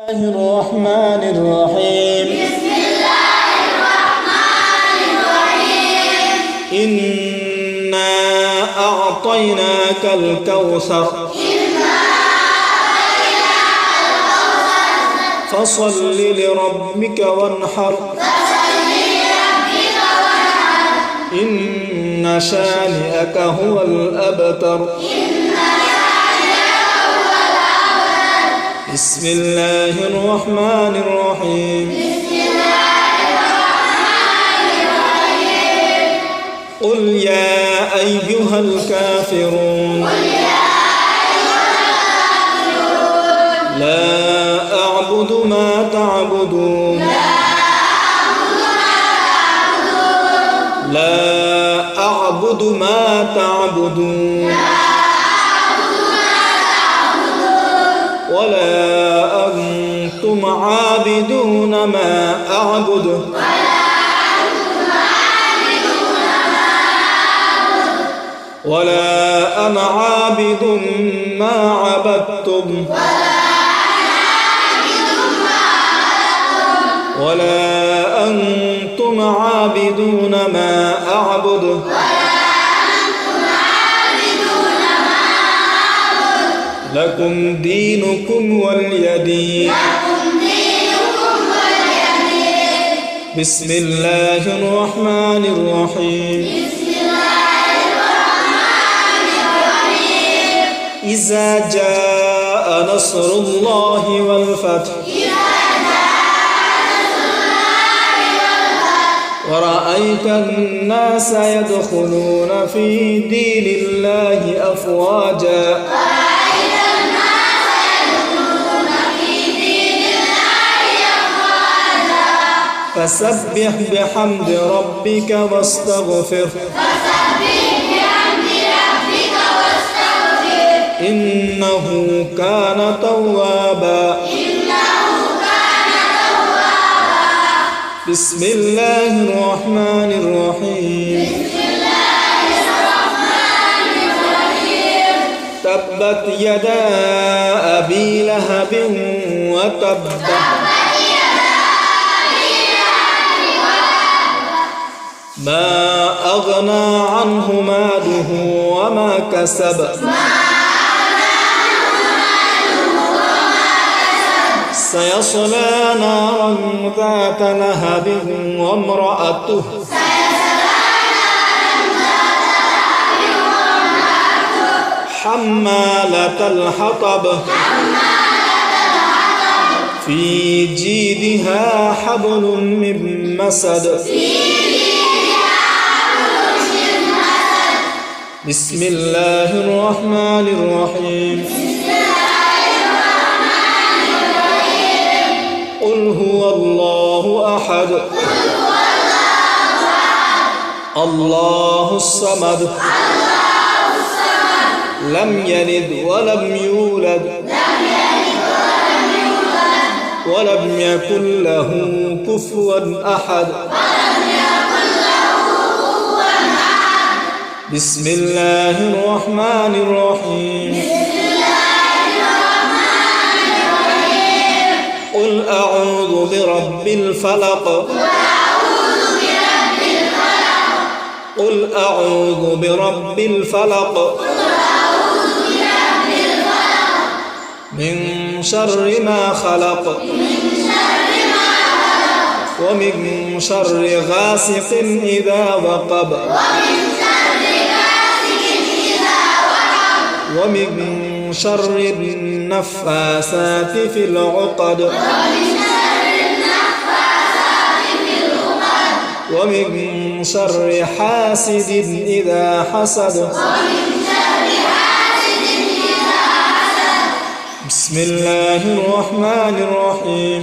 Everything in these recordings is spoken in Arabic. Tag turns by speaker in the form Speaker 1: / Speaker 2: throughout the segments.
Speaker 1: الرحمن الرحيم.
Speaker 2: بسم الله الرحمن الرحيم.
Speaker 1: إنا أعطيناك الكوثر فصل لربك وانحر إن شانئك هو الأبتر. بسم الله الرحمن الرحيم. قل يا أيها الكافرون لا أعبد ما تعبدون لا أعبد ما تعبدون ولا أنتم عابدون ما أعبد ولا أنا عابد ما عبدتم ولا أنتم عابدون ما أعبد لكم دينكم ولي دين. بسم الله الرحمن الرحيم. إذا جاء نصر الله والفتح ورأيت الناس يدخلون في دين الله أفواجا فسبح بحمد ربك واستغفر إنه كان توابا. بسم الله الرحمن الرحيم. تبت يدا أبي لهب وتب ما أغنى عنه ماله وما كسب سيصلى نارا ذات لهب وامرأته حمالة الحطب في جيدها حبل من مسد. بسم الله الرحمن الرحيم. قل هو الله أحد الله الصمد لم يلد ولم يولد ولم يكن له كفوا أحد. بسم الله الرحمن الرحيم. قل أعوذ برب الفلق قل أعوذ برب الفلق من شر ما خلق ومن شر غاسق إذا وقب ومن شر النفاسات في العقد ومن شر حاسد إذا حسد. بسم الله الرحمن الرحيم.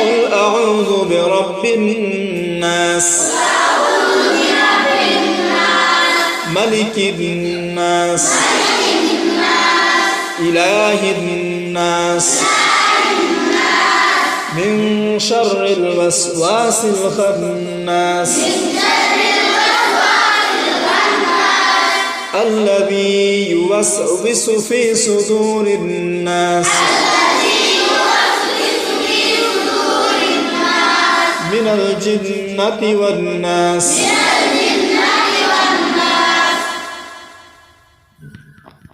Speaker 1: قل أعوذ برب الناس ملك الناس إله الناس من شر الوسواس الخناس الذي يوسوس في صدور الناس من الجنة والناس